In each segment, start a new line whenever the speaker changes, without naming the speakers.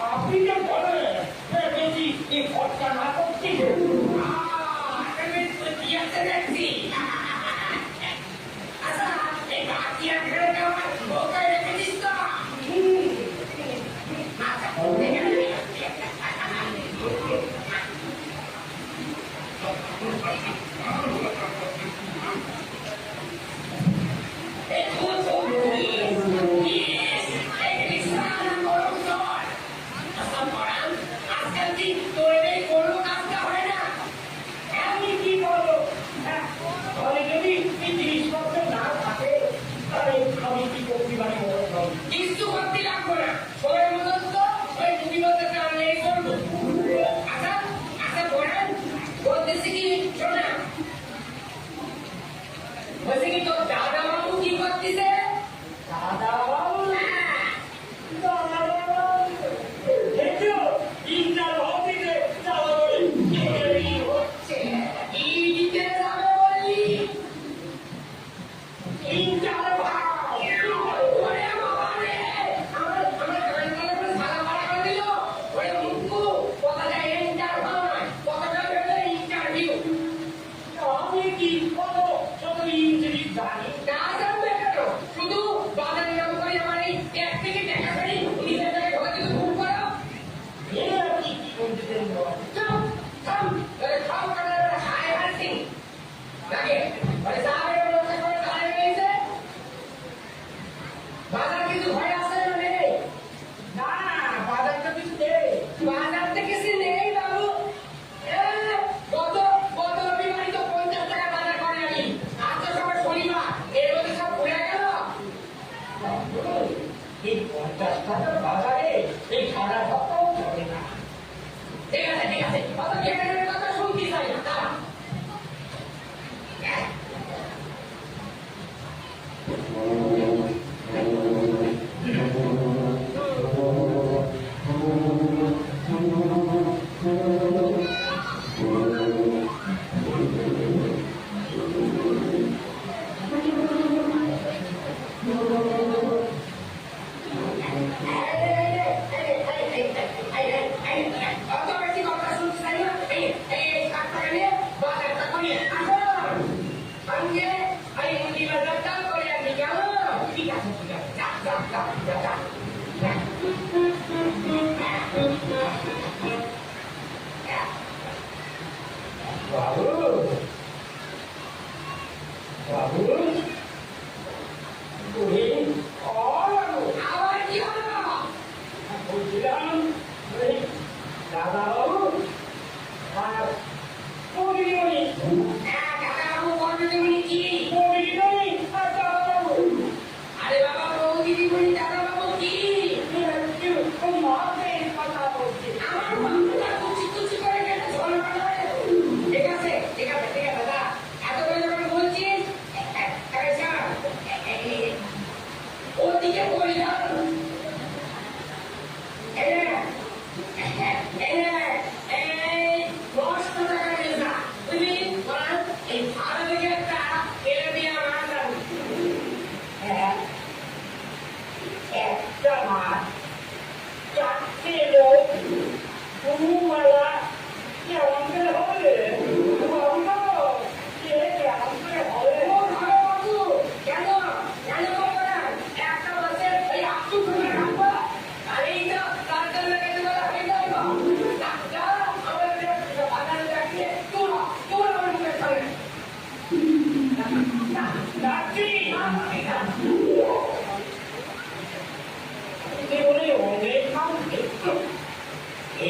আপনি যে বলেন দেখি এই খরচা না করছি দেখছি আচ্ছা এই বাকিয়া ঘেরে দেওয়ার ওকে রেখে দিস তো আচ্ছা কিছু করতে লাগবো না সবাই মতন তো ওই তুমি বলতে চাইলে করবো আচ্ছা আচ্ছা বলেন বলতেছি কি শোনা বলছে কি তোর দাদা বাবু কি করতেছে দাদা বাবু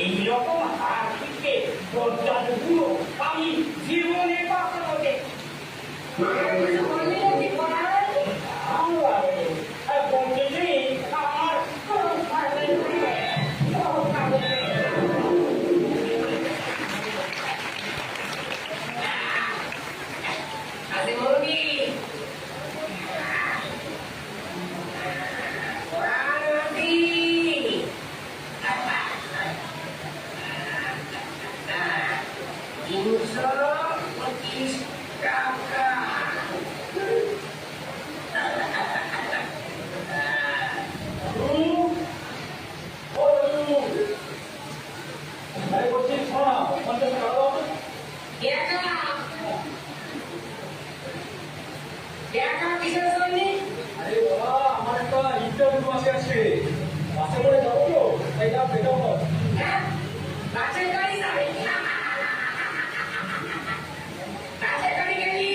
এইরকম আর্থিককে দরজাগুলো আমি জীবনে পাঠাবো
বাসে আসছে, বাসে করে যাবো তো, তাই না বেটাও না।
হ্যাঁ বাসের গাড়ি যাবে বাসের গাড়ি গেলি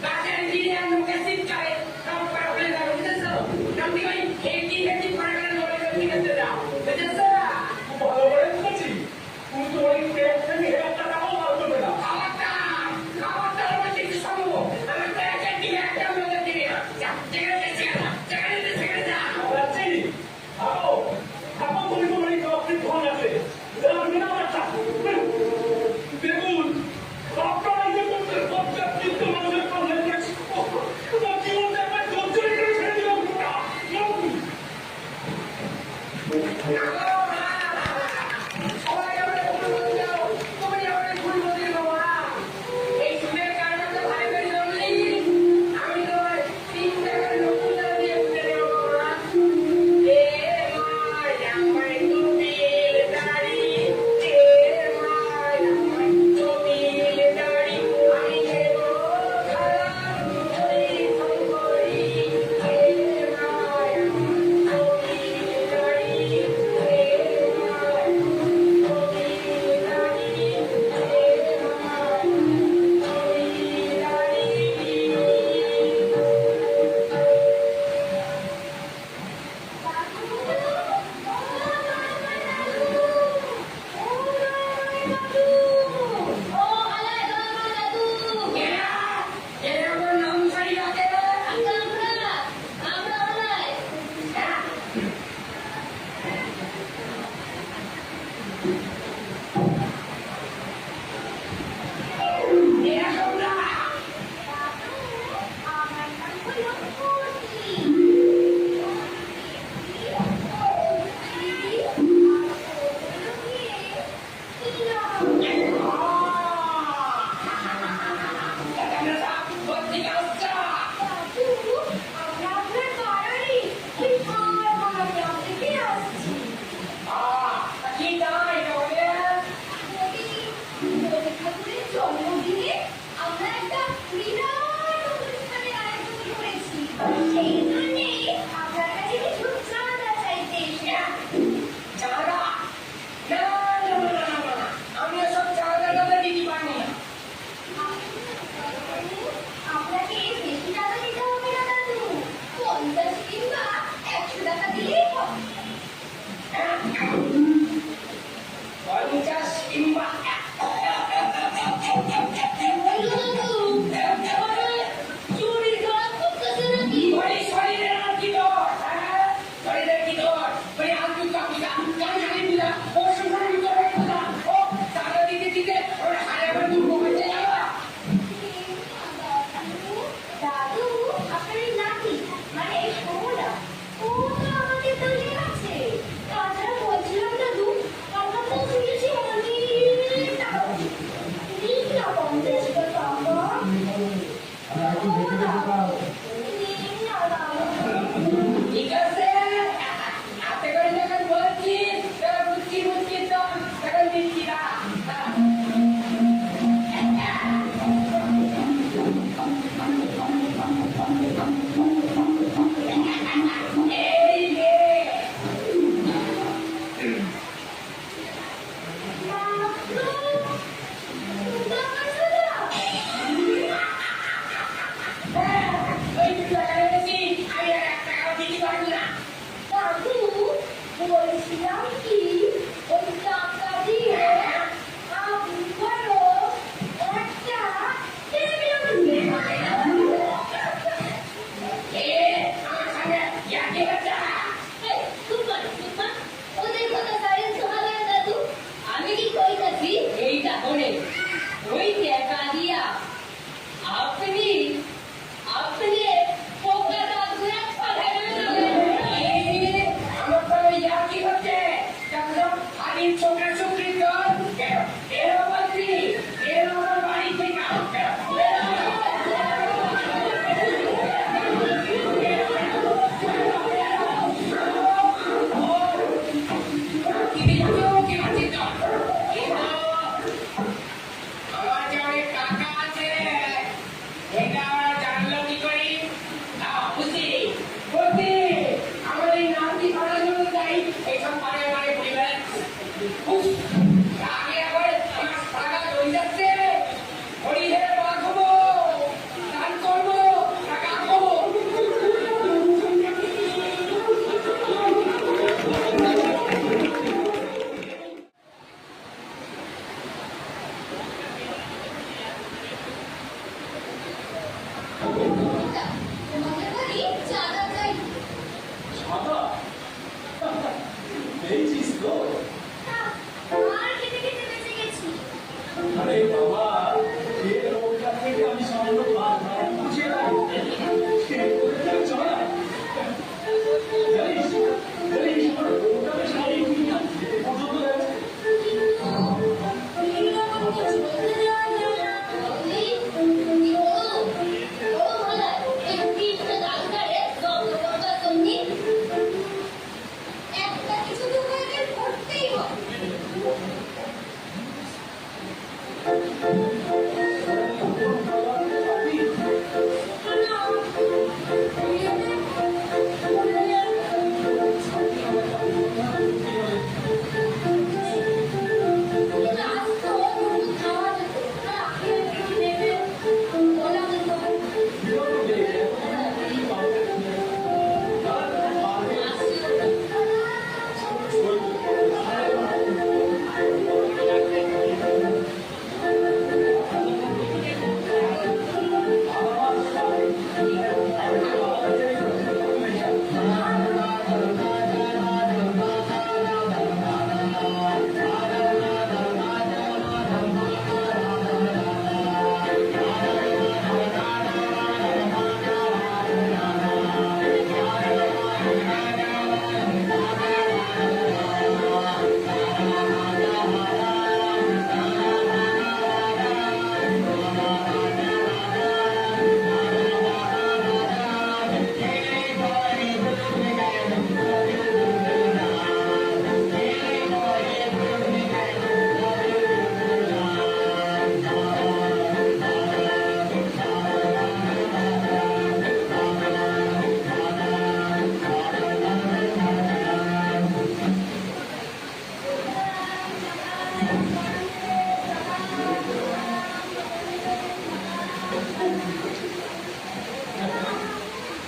বাসের ইঞ্জিনিয়ার মুখে সিট করে সব পার হয়ে যাবে বুঝেছো কান্তি ভাই হেঁটি হেঁটি পার করে লড়ে করে নিতে যাও বুঝেছো
খুব ভালো করে বুঝেছি, তুমি তো ওই ট্রেন একটা টাকাও বার করবে না।
খাবারটা আমার ঠিক সম্ভব আমার তো একটা দিকে একটা মধ্যে দিবে সেখানে যা
যাচ্ছি, থাকো, থাকো, তুমি তো ওই কাপড় ধোয়া আছে, জানবে না বাচ্চা। দেখুন, সবটা রাজ্য করতে সবটা চিত্ত মানুষের সামনে গেছি, তোমার জীবনটা একবার জর্জরিত করে ছেড়ে দিলাম ওটা।
সবাই আমাকে ভুল যাও তুমি আমাকে ভুল বলে বাবা এই সুদের কারণে তো ভাই ভাই জন্যই আমি তো 3 টাকার নতুন টাকা দিয়ে উঠে দেবো বাবা এ মাই আমার টুপির দাড়ি এ মাই আমার টুপির দাড়ি আমি দেব খারাপ করি করি এ মাই আমার টুপির দাড়ি এ আমার নাম সারি আছে
জন্মদিনে আমরা একটা বিরাট অনুষ্ঠানের আয়োজন করেছি সেই জন্যে আপনার কাছে কিছু চাঁদা চাইতে এসেছি।
আমি সব চাঁদা টাকা দিতে পারি না
আপনাকে বেশি টাকা দিতে হবে না দাদু, 50 কিংবা 100 টাকা দিলেই হবে।
50 কিংবা
চুরি করা খুব কাছে নাকি?
শরীরের আর কি দর শরীরের কি দর মানে আর কি কাপিলা কান জানি দিলা ও সুন্দর ভিতরে কথা ও টাকা দিতে দিতে ওর হারে আবার দুর্গ হয়ে যাবে
দাদু, আপনার এই নাতি মানে এই সোমরা, ও তো আমাদের দলে আছে। তাছাড়া বলছিলাম দাদু, আমরা তো শুনেছি অনেক টাকা দিন না 50 টাকা। নিন না দাদু।
ঠিক আছে হাতে করে যখন বলছি বুঝছি বুঝছি তো তখন দিচ্ছি না এই রে ওই টাকা এনেছি আমি আর 1 টাকাও দিতে পারবো না
দাদু, বলছিলাম কি, ওই টাকা দিয়ে আপনি বলো একটা টেবিল
আমার সঙ্গে ইয়ার্কি হচ্ছে
ওদের কথা সায়েন্স হবে দাদু। আমি কি কইতাছি এইটা হলে ওই টাকা দিয়া আপনি আপনি পোকা দাদুরা পাঠাবেন
আমার তো ইয়ার্কি হচ্ছে যখন হাড়ির ছোকরা ছোকরি কর এর বলছি এর আমার বাড়ি থেকে মাটি করার জন্য যাই এইসব পারে পারে ঘুরে বেড়াচ্ছি। উফ, আগে আবার আমার টাকা চলে যাচ্ছে। হরি হে বাঁধবো, দান করবো, টাকা খাবো।
তোমাকে বলি চাঁদা চাই।
সাদা পেয়েছিস তো?
আর খেতে খেতে বেঁচে গেছি।
আরে বাবা, এ লোকটা থেকে আমি সামান্য ভাত ভাত বুঝিয়ে রাখবো। সে করে যাক চলা। জানিস আমার ওটা বেশ ভারী কিনা যেতে পর্যন্ত যাচ্ছে।
এগুলো আমার কিছু বলতে দেওয়া যায় না। বলি, কি বলো? বলো ভালো, একটি ডাক্তারে রক্তকর্তা সঙ্গী একটা কিছু তো বের করতেই হবে।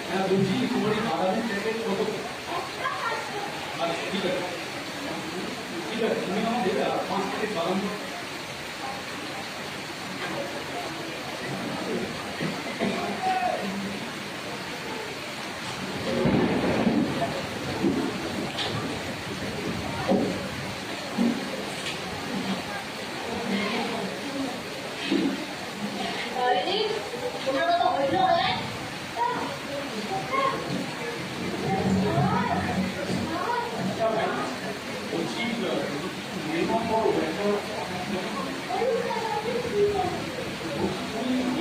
হ্যাঁ বলছি, তোমার এই বাদামের প্যাকেট কত? আচ্ছা ঠিক আছে, ঠিক আছে, তুমি আমাদের 5 প্যাকেট বাদাম দাও।
আরে তোমার কথা হইল হলে
বলছি নির্মাণ করো একটা,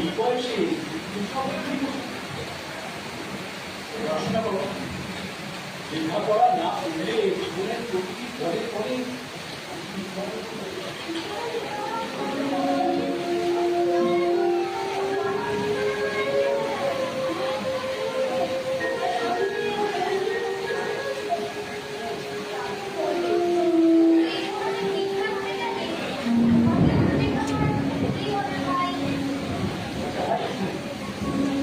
এই বয়সে পড়াশোনা করো। লেখাপড়া না করলে জীবনের প্রতিটি পরে পরে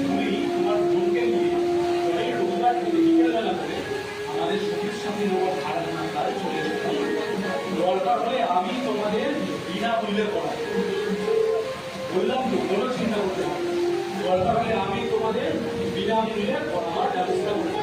তুমি তোমার বোনকে নিয়ে ওই রোববার থেকে বিকেলবেলা করে আমাদের সঙ্গীর সাথে রোববার খারাপ কাজে চলে এসেছে। দরকার হলে আমি তোমাদের বিনামূল্যে পড়াবো। বললাম তো, কোনো চিন্তা করতে হবে না। দরকার হলে আমি তোমাদের বিনামূল্যে পড়াবার ব্যবস্থা করবো।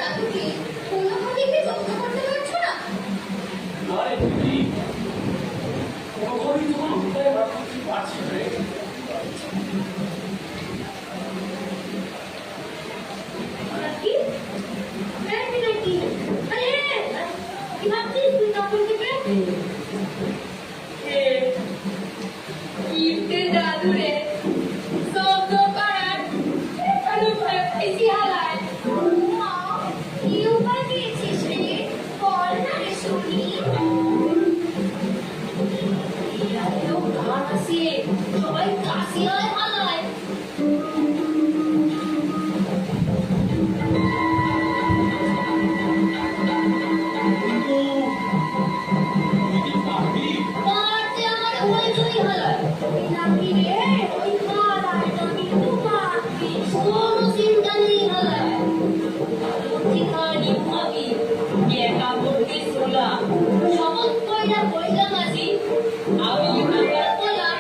দাদুকে কোনোভাবে কি রক্ষা করতে পারছো না?
আরে দিদি, কখনই তোমার উপায় বার করতে পারছি না রে।
নাকি? নাকি? আরে কি ভাবছিস তুই তখন থেকে?
ইফতে জাদুরে শব্দ করার এখানে ভয় পাইছি হালায়।
মা, কি উপায় দিয়েছিস রে? বল না রে শুনি। এরা এলো গান আসিয়ে, সবাই কাশিয়ায় হালায়।
কিন্তু তুই কি পারবি?
পারতে আমার ওই জুই হালায়। ওই নাকি রে, ওই হালায় না কিন্তু পারবি। কোনো চিন্তা নেই হালায়।
ঠিকানি ভাবি একা করতে সোলা
শপথ কইরা কইলাম আজি,
আমি আমার
বললাম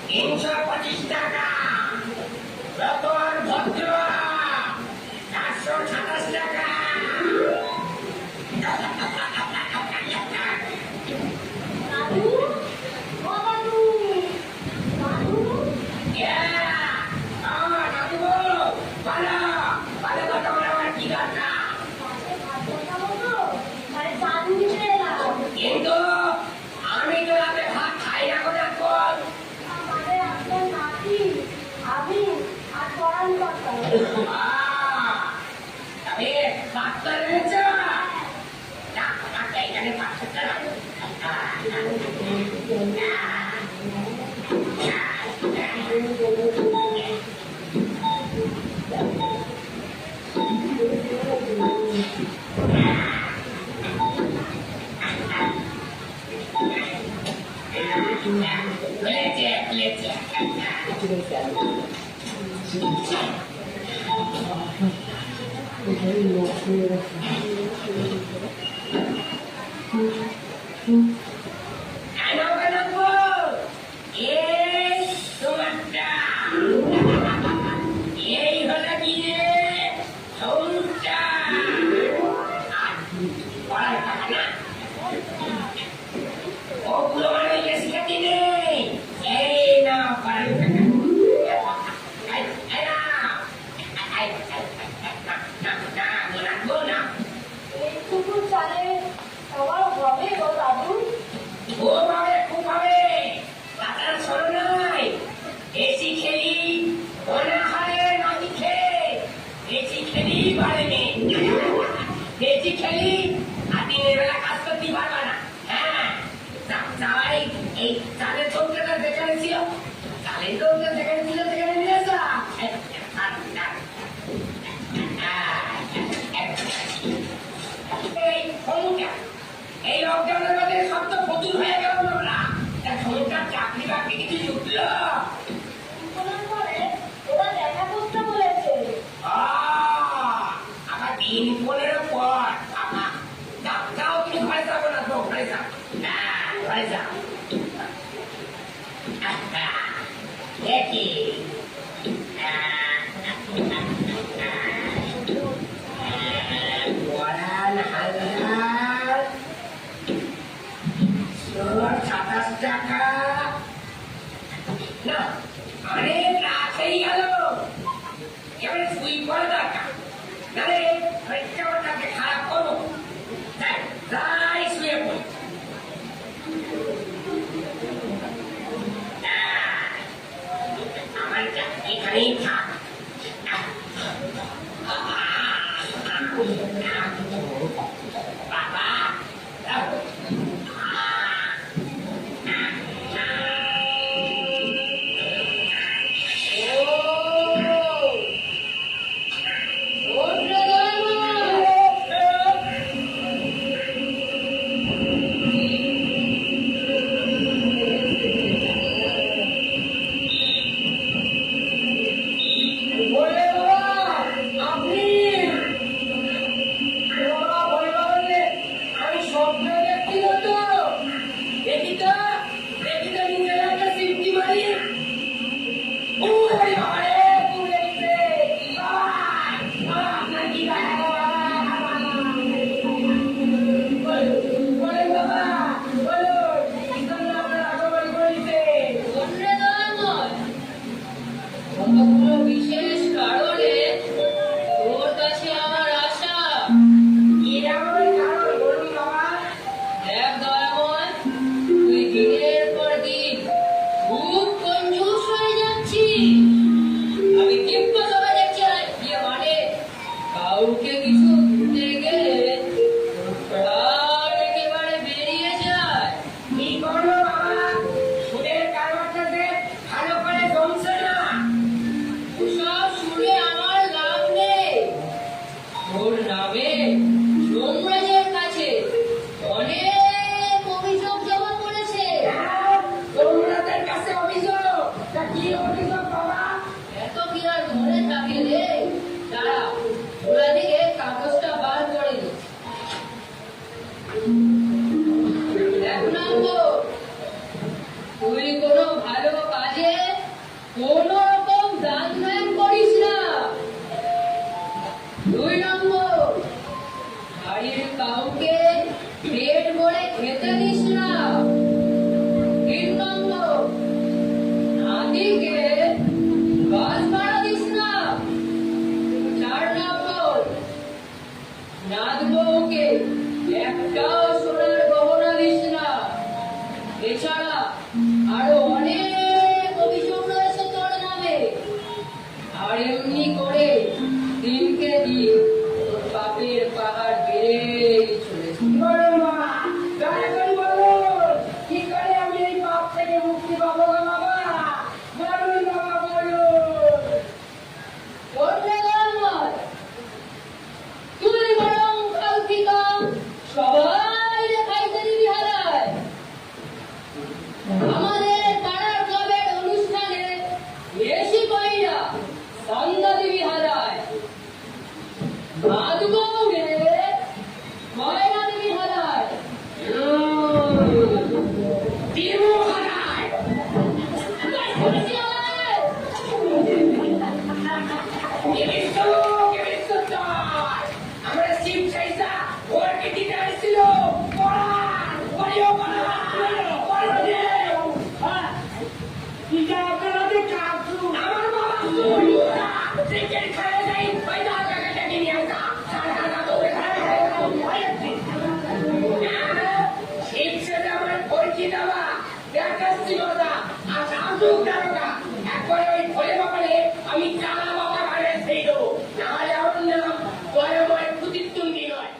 তিনশো 25 টাকা রতন ভদ্র 427 টাকা।
দাদু, ও দাদু, দাদু, পাশে ভাত বসাবো তো, মানে দাদু দিতে এলাম।
কিন্তু আমি তো রাতে ভাত খাই না কোনো এখন।
আমাদের আপনার নাতি, আমি আর পরাণ কর্তা।
তবে ডাক্তার এনেছ ডাক্তারটা এখানে পাচ্ছে এই হলো গিয়ে সৌটা পড়ার টাকা না ওগুলো মানে বেশিটা দিনে এই না পড়ার টাকা
এইটুকু চালে সবার হবে গো দাদু।
খুব হবে খুব হবে তাছাড়া শোনো নাই বেশি খেলি মনে হয় নদী খেয়ে বেশি খেলি বাড়েনি বেশি খেলি আর দিনের বেলা কাজ করতে পারবা না। হ্যাঁ সবাই এই চালের চৌকাটা যেখানে ছিল চালের চৌকা যেখানে ছিল সেখানে নিয়ে আসা এই ক্ষমতা এই লকডাউনের মধ্যে সব তো প্রচুর হয়ে গেল আমরা ক্ষমতার চাকরি বাকরি কিছু জুটলো
বলার পরে ওরা দেখা করতে বলেছে।
আবার 3-15 পর যাও তুমি ঘরে যাবো না তো ঘরে যাও ঘরে যাও দেখি পরান হালদার 27 টাকা না অনেক রাত হয়ে গেল এবারে শুই পড়া দরকার নাহলে কেমনটাকে খারাপ করবো তাই শুয়ে পড়ি আমার এখানেই থাক বাবা
এছাড়া আরো অনেক অভিযোগ রয়েছে তোর নামে। আর এমনি করে দিনকে দিন তোর পাপের পাহাড় বেড়েই চলেছে।
বলো মা, দয়া করে বলো, কি করে আমি এই পাপ থেকে মুক্তি পাবো গো বাবা? বলুন বাবা, বলুন।
করবে গরমত, তুই বরং কাল থেকে সবাই খাইতে দিবি হারায়। আমাদের পাড়ার ক্লাবের অনুষ্ঠানে বেশি কইরা সন্ধ্যা দিবি হারায়। ভাত গৌড়ে ময়না দিবি হারায়।
দিবো হারায়। কে বিষ্ণু, কে বিষ্ণু জয়। আমরা শিব চাইছা ওরকে দিতে আসছিল। পড়ান, পড়িও পড়ান, পড়ো রে। আমার বাবা সুরিয়া, ক্রিকেট খেলে যাই, ওই দাদা কাকাকে নিয়ে আসা। সারা দাদা দৌড়ে খেলে যায়, ভয় আছে। শিব সেটা আমার পরিচিত বা দেখাচ্ছি কথা। আচ্ছা, আসুক দারোগা। একবার ওই ভোলে বাবারে আমি চালা বাবা ঘরে সেই দেবো। নাহলে আমার নাম দয়াময় প্রতিদ্বন্দ্বী নয়।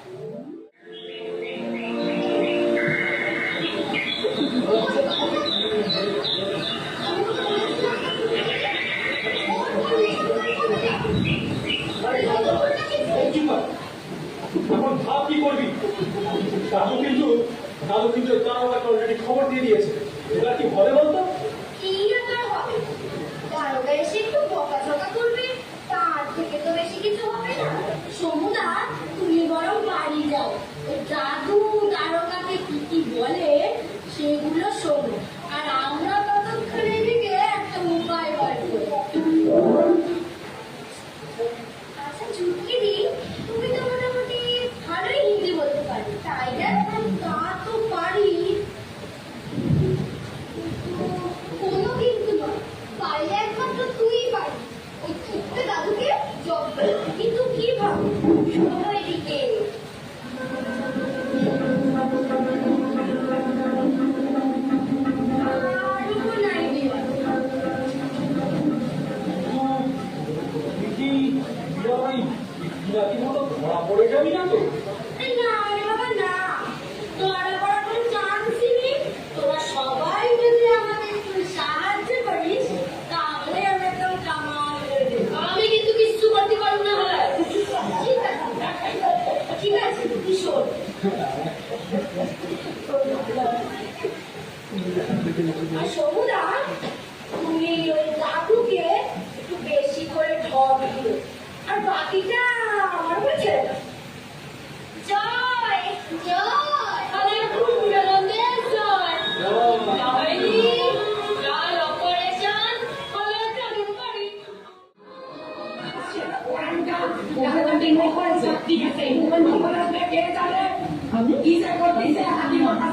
এখন ভাব কি করবি? দাদু কিন্তু দারোগাকে অলরেডি খবর দিয়ে দিয়েছে। এবার কি হবে বলতো?
কি আর হবে? দারোগা এসে একটু বকাঝকা করবে, তার থেকে তো বেশি কিছু হবে না। সমুদা, তুমি বরং বাড়ি যাও, ওই দাদু দারোগাকে কি কি বলে সেগুলো শোনো, আর আমরা ততক্ষণে দিকে একটা উপায় বার করি। আচ্ছা চুটকিদি, তুমি তো মোটামুটি ভালোই হিন্দি বলতে পারো, তাই না? তা তো পারি, কোনো কিন্তু নয়, পারলে একমাত্র তুই পারি। ওই ছোট্ট দাদুকে জব করতে। কিন্তু কি ভাবো, শোনো এদিকে। আরো নাই দেওয়া।
রীতিমতো ধরা পড়ে যাবি না তো?
না রে বাবা না, ধরা পড়ার কোনো চান্সই নেই। তোরা সবাই যদি আমাকে একটু সাহায্য করিস, তাহলে আমি একদম কামাল করে দেবো।
আমি কিন্তু কিচ্ছু করতে পারবো না হারায়।
ঠিক আছে, তুই শোন। আর সমুদা, তুমি ওই দাদুকে একটু বেশি করে ঢপ দিও, আর বাকিটা আমার কাছে। জয় জয়।
আমার কুণ্ডলদের জয়। জয়নি, জয় অপারেশন হলো চালুর বাড়ি।
ঠিক আছে, কে জানে কি যে করতেছে হাতি মাথা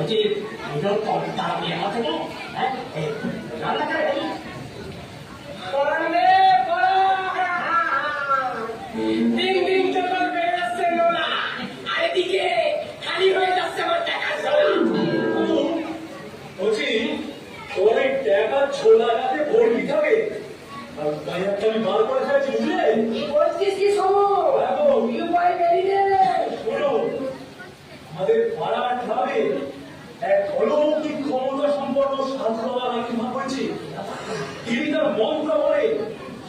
বলছি আমি তো তারা বিয়ে আছে না হ্যাঁ রান্না করে দেখি
পড়ালে পড়া দিন দিন যত বেড়ে যাচ্ছে লোলা আর এদিকে খালি হয়ে যাচ্ছে আমার টাকার ঝোলা
বলছি তোমার এই টাকা ছোলা গাছে ভর্তি থাকে আর তাই একটা আমি বার করে ফেলেছি বুঝলে
কি বলছিস কি শোনো উপায় বেরিয়ে
শোনো আমাদের পাড়ার ক্লাবে এক অলৌকিক ক্ষমতা সম্পন্ন সাধুবাবা আবির্ভাব হয়েছে তিনি তার মন্ত্র বলে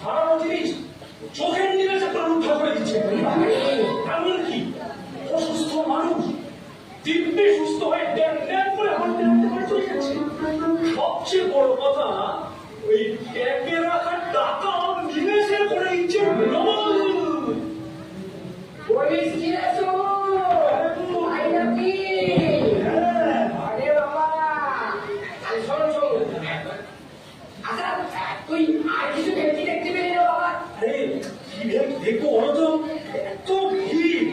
হারানো জিনিস চোখের নিমেষে তার উদ্ধার করে দিচ্ছে এমনকি অসুস্থ মানুষ দিব্যি সুস্থ হয়ে ড্যান ড্যান করে হাঁটতে হাঁটতে করে চলে যাচ্ছে সবচেয়ে বড় কথা ওই ট্যাগে রাখা টাকা নিমেষে করে দিচ্ছে নমল
বলিস কি রে শোনো ভাই নাকি আরে বাবা আরে শোনো শোনো আচ্ছা তুই আর কিছু ভেবছি দেখতে পেলি না বাবা
আরে কি দেখবো বলো তো এত ভিড়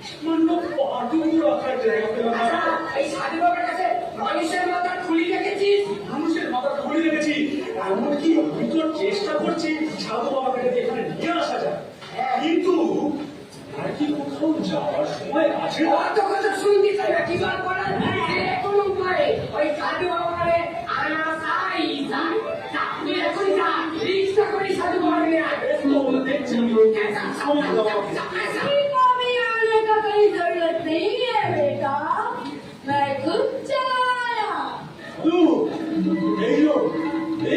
সামান্য পাটুকু রাখার জায়গা পেলাম না।
আচ্ছা এই সাধু বাবার কাছে মানুষের মাথা খুলি রেখেছিস
মানুষের মাথা খুলে রেখেছি এমনকি আমি তো চেষ্টা করছি সাধু বাবাকে এখানে নিয়ে আসা যায় কিন্তু আর কি কোথাও যাওয়ার সময় আছে না
অত কথা শুনতে চাই না কি বার করার কোন উপায় ওই সাধু বাবারে আনা চাই তুই এখন যা রিক্সা করি সাধু বাবার নিয়ে আয়
বেশ তো বলে দেখছি আমি সামনে যাওয়া
अभी आने का कोई जरूरत नहीं है बेटा मैं खुद चला आया
সাধু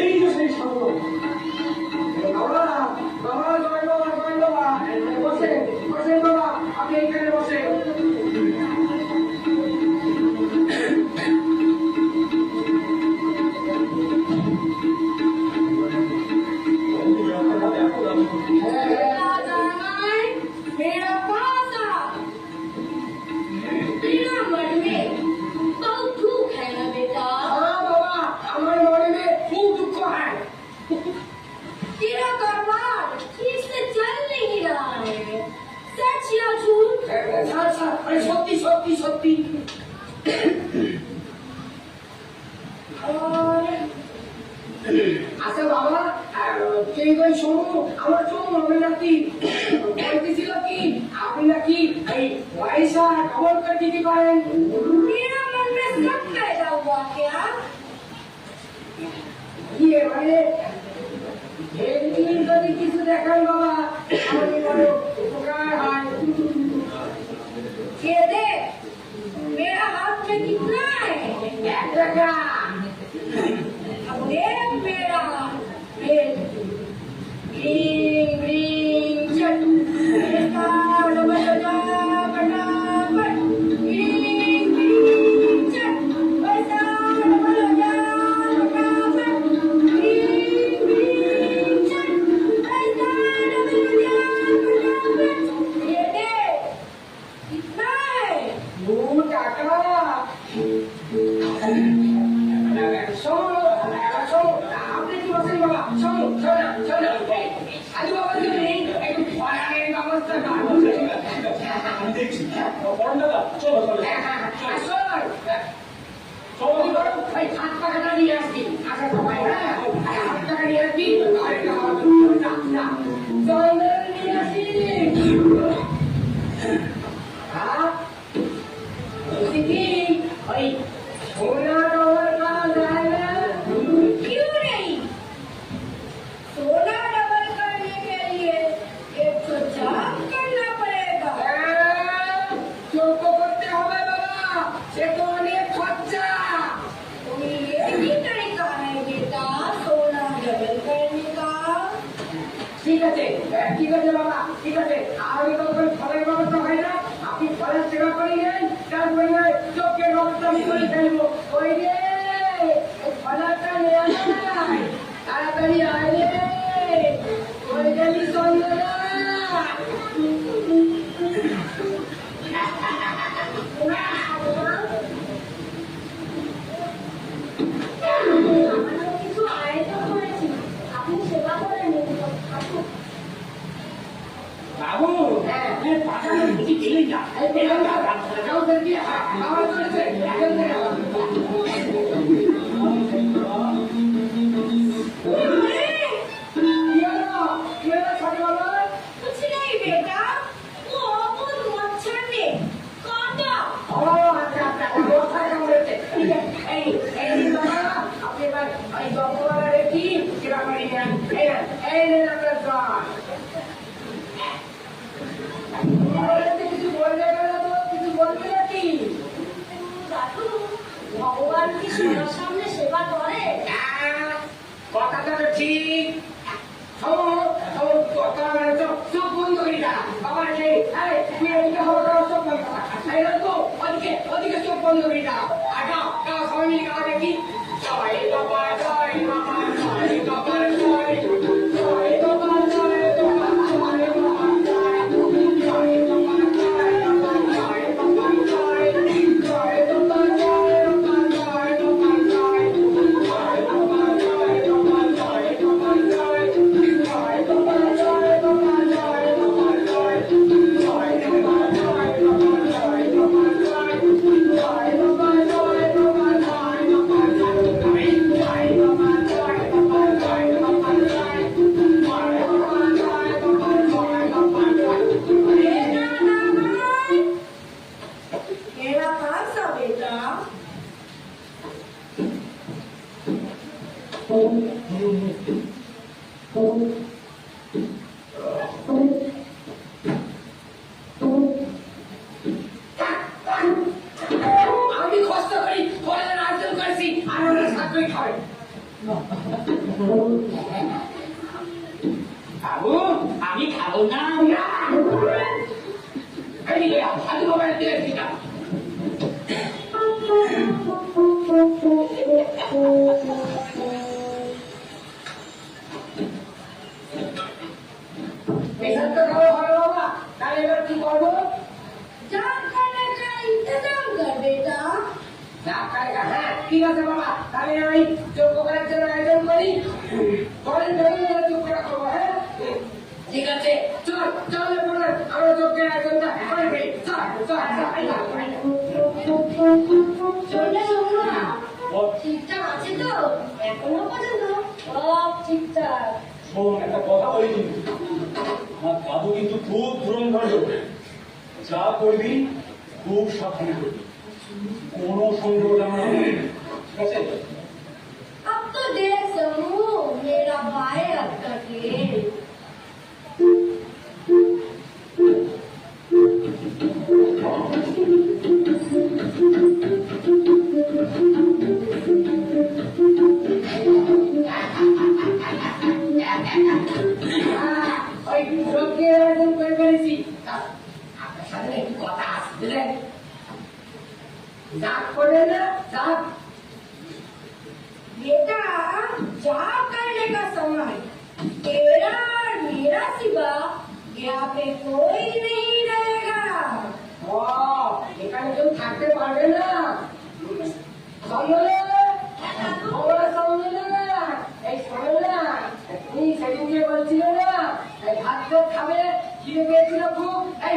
এই যে সেই সাধু
বাবা বাবা জয় বাবা জয় বাবা বসে বসে বাবা আপনি এখানে বসে
मेरा जामाई मेरा पासा बिना मन में बहुत दुख है ना बेटा
हाँ बाबा हमारे मोरे में खूब दुख है
तेरा कारोबार ठीक से चल नहीं रहा है सच या झूठ
আচ্ছা আরে সত্যি সত্যি সত্যি
और
আচ্ছা বাবা তুই ওই শোনো আমার চোখ মনে নাকি বলতেছিল কি আপনি নাকি এই পয়সা ডবল করে দিতে পারেন
मेरा मन में सब पैदा हुआ क्या
ইয়ে মানে যদি কিছু দেখান বাবা আমাদের বড় উপকার হয়
ये देख मेरा हाथ में कितना है
1 টাকা
अब देख मेरा हाथ ये ग्रीन ग्रीन चट इसका डबल बजा फटाफट ग्रीन ग्रीन चट पैसा डबल बजा फटाफट ग्रीन ग्रीन चट पैसा डबल बजा फटाफट ये देख कितना है
2 টাকা শোনো শোনো আপনি কি বলছেন বাবা শোনো শোনো শোনো আজ বাবা তুমি একটু পড়ানোর ব্যবস্থা করো
আমি দেখছি বরণ দাদা চলো চলো
চলো ভাই 7 টাকাটা নিয়ে আসবি আচ্ছা ভাই হ্যাঁ 8 টাকা নিয়ে আসবি চল নিয়ে আসি হ্যাঁ বলছি কি ওই সোনা ডলার করা যায় না
क्यों नहीं सोना डबल करने के लिए एक तो जाप करना पड़ेगा
যোগ্য করতে হবে বাবা সে তো অনেক খরচা
कोई ये भी तरीका है बेटा सोना डबल करने का
ঠিক আছে বাবা ঠিক আছে আমি তো ওই ফলের ব্যবস্থা হয় না আপনি ফলের সেবা করে নেন তারপরে চোখের ব্যবস্থা আমি করে ফেলবো ওই রে ওই ফলাটা নিয়ে আয় তাড়াতাড়ি আয় রে ওই গেলি সন্ধ্যা
আমারও কিছু আয়োজন করেছি আপনি সেবা করে নিন
বাবু পাঠানো বুঝি চলে যা কি হলো? কি হলো ছোট বাবা?
कुछ नहीं बेटा, वो बहुत मच्छर ने काटा।
ও আচ্ছা আচ্ছা, ওই মশাই কামড়েছে। ঠিক আছে, এই বাবা, আপনি এবার ওই ডক্টরবালা দেখি কিরকম নিয়ে আন। এই নেন আপনার জ্বর। কিছু বলবে না তো, কিছু বলবে নাকি?
দাদু, ভগবান কি সবার সামনে সেবা করে?
কথাটা তো ঠিক। চোখ বন্ধ করি না বাবা, ওদিকে চোখ বন্ধ করি না। সবাই মিলে গাওয়া দেখি। জয় বাবা, জয় বাবা, জয় বাবা, জয় জয় বাবা, জয় বাবা, জয় বাবা, জয় জয় বাবা, জয় বাবা, জয় বাবা, জয় জয় বাবা, জয় বাবা, জয় বাবা, জয় জয় বাবা, জয় বাবা, জয় বাবা, জয় জয় বাবা, জয় বাবা, জয় বাবা, জয় জয় বাবা, জয় বাবা, জয় বাবা, জয় জয় বাবা, জয় বাবা, জয় বাবা,
मेरा कौन सा बेटा?
আমি কষ্ট করি ফলের আয়োজন করেছি আর ওরা সাথে খাবে।
বাবু আমি খাবো না।
এদিকে সাধু বাবার দিকে দিতাম। পেশাব তো খাওয়া ভালো বাবা, তাহলে এবার কি করবো?
जान करने का इंतजाम कर बेटा।
হ্যাঁ ঠিক আছে বাবা, তাহলে আমি যোগ্য করার জন্য আয়োজন করি। করেন যোগ্য করবো। হ্যাঁ ঠিক আছে, চল চল আমরা যোগ্যের আয়োজনটা করে ফেলি। চল চল
চলে শোনা, ঠিকঠাক আছে তো? এখনো পর্যন্ত সব ঠিকঠাক।
শোন একটা কথা বলি, কিন্তু আমার দাদু কিন্তু খুব ধুরন্ধর লোক। যা করবি খুব সাবধানে করবি, কোনো সন্দেহ যেমন হবে না, ঠিক আছে?
अब तो देख समू मेरा भाई अब तक
ওই যোগ্যের আয়োজন করে ফেলেছি। আপনার সাথে একটু কথা আছে বুঝলেন? রাগ করে না, রাগ।
बेटा जाप करने का समय तेरा और मेरा सिवा यहाँ पे कोई नहीं रहेगा।
ও এখানে কেউ থাকতে পারবে না। সম্মেলন এই সম্মেলন তুমি সেদিনকে বলছিলে না ভাত তো খাবে, খিদে পেয়েছিল খুব। এই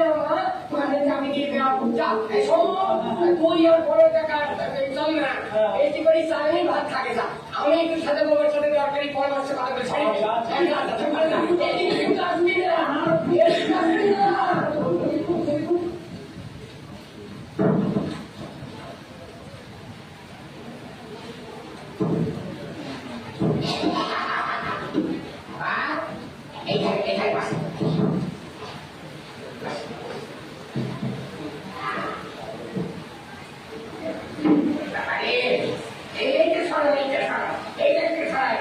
না মা, মানে আমি গিয়ে বেড়াবো। যাও এই তুই আর বড় টাকা চল না, এটি করি সারাই ভাত থাকে যা। আমি একটু সাথে বাবার সাথে দরকারি পরামর্শ কথা বলে ছাড়ি এদিকে আসবি না, এদিকে আসবি না। এইটাই বাস। এইটা সরো, এইটা একটু সরাই।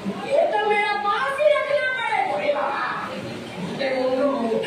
ये तो मेरा पास ही रखना पड़ेगा।
ওরে বাবা, এটা অন্য মুখ।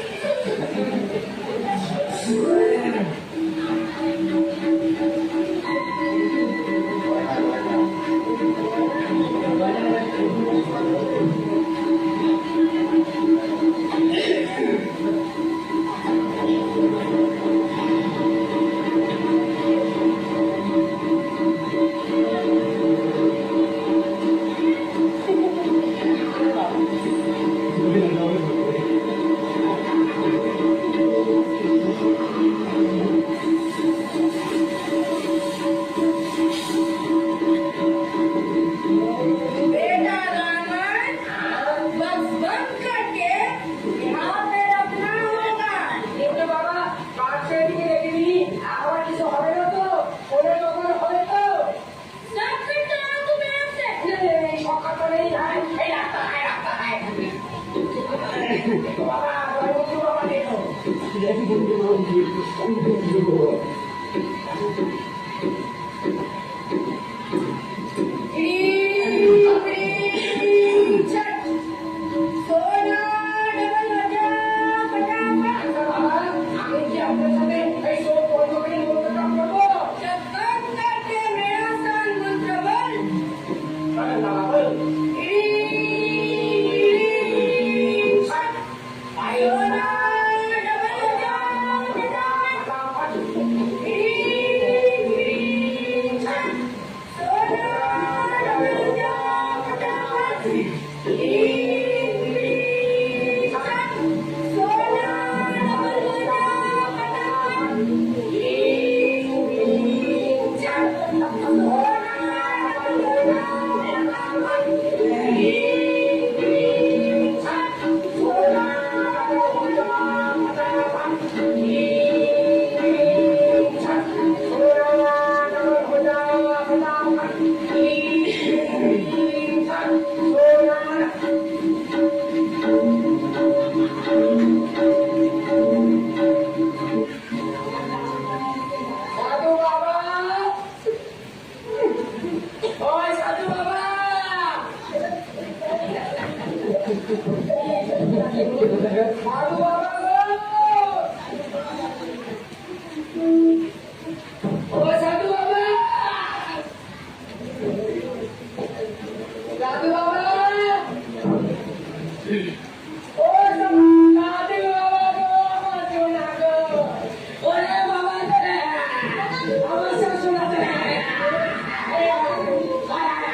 শোনাতে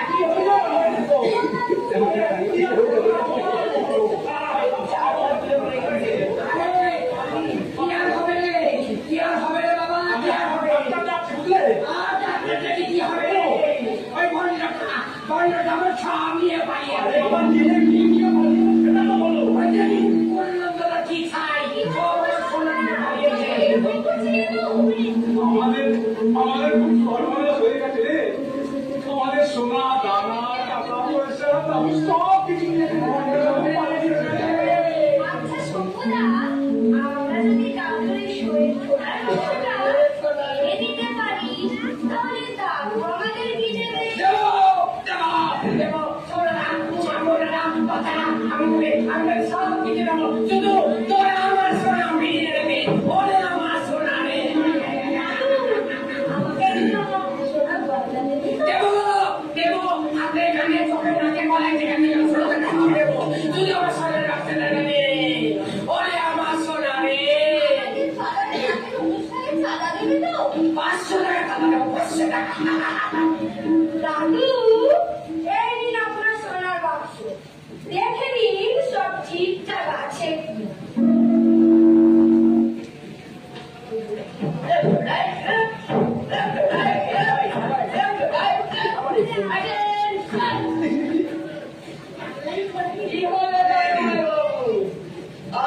কি হলো? কি আর হবে রে? কি আর হবে রে বাবা? কি আর হবে? আর ডাক্তারটা কি হবে রে? ওই বন্ডটা আমার সব নিয়ে পালিয়ে গেছে। ওই জানি কোন নম্বরটা কি চাই? সব সোনা নিয়ে পালিয়ে গেছে।
আমাদের খুব সর্বনাশ হয়ে গেছে রে। আমাদের সোনা দানা টাকা পয়সা সব কিছু নিয়ে পালিয়ে গেছে।
আচ্ছা শম্ভুদা, আমরা যদি কাউকে শরীর ছোড়ার রক্তটা এনে দিতে পারি, তাহলে দাদু আমাদের কি দেবে?
শুধু তোরা আমার সোনা ফিরিয়ে দেবে। ওরে আমার সোনা রে।
আমাকে সোনা বদলা দেবে তো?
দেবো দেবো হাতে কানে চোখে নাকে গলায় যেখানে সোনাটা খাওয়া দেবো। যদি আমার সোনা রাখতে দেবে। ওরে আমার সোনা রে।
আমাদের পাড়াতে আমাদের অনুষ্ঠানে চাঁদা দেবে তো?
500 টাকা চাঁদা দেবো, 500 টাকা।
দাদু, এই নিন আপনার সোনার বাক্স। দেখে নিন সব ঠিকঠাক আছে কি।
কি বলে দাদাবাবু?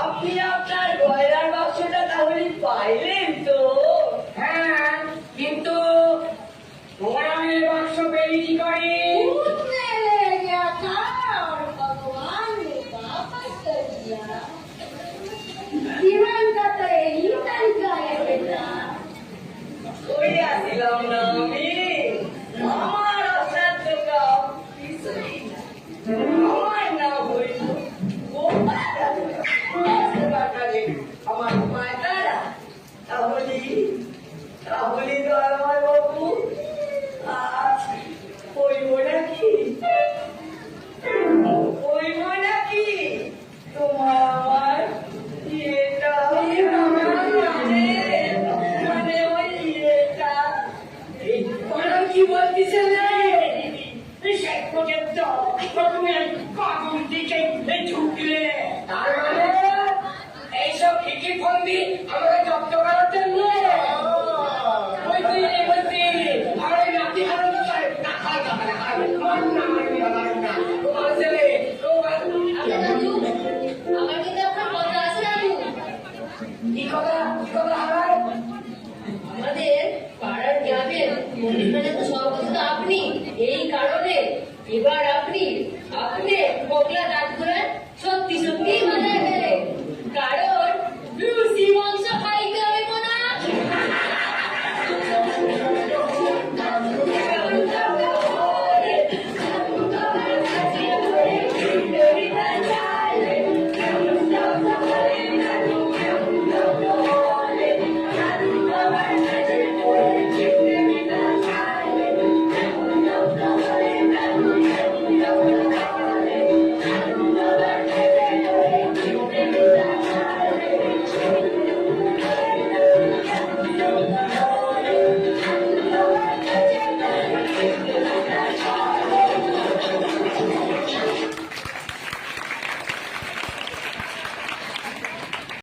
আপনি আপনার গয়নার বাক্সটা তাহলে পাইলেন তো? হ্যাঁ, কিন্তু মোরামের বাক্স পেলি কি করে?
उसने ले गया था और भगवान ने वापस कर दिया। जीवन का तो यही तरीका है बेटा।
ওই আসিলাম না আমি। আমার অসাধ্য কাম কিছুই না। আমার না হইল আমার মাতারা তাহলে দয়াময় বাবু আজ হইব নাকি? হইব নাকি তোমার আমার ইয়েটা? মানে ওই ইয়েটা তোরা কি বলতেছে রে? শেষ পর্যন্ত প্রথমে কাকুর দিকে ঝুঁকলে, তার মানে এইসব ঠিকই ফন্দি আমাকে জব্দ করার জন্য বলছি আমার এই নাতি হারণ তোমার ছেলে
দাদু, আমার কিন্তু আপনার কথা আছে দাদু।
কি কথা হারায়?
আমাদের পাড়ার গ্রামের অনুষ্ঠানে তো সভাপতি তো আপনি। এই কারণে এবার আপনি মোগলা দাঁত ঘোরার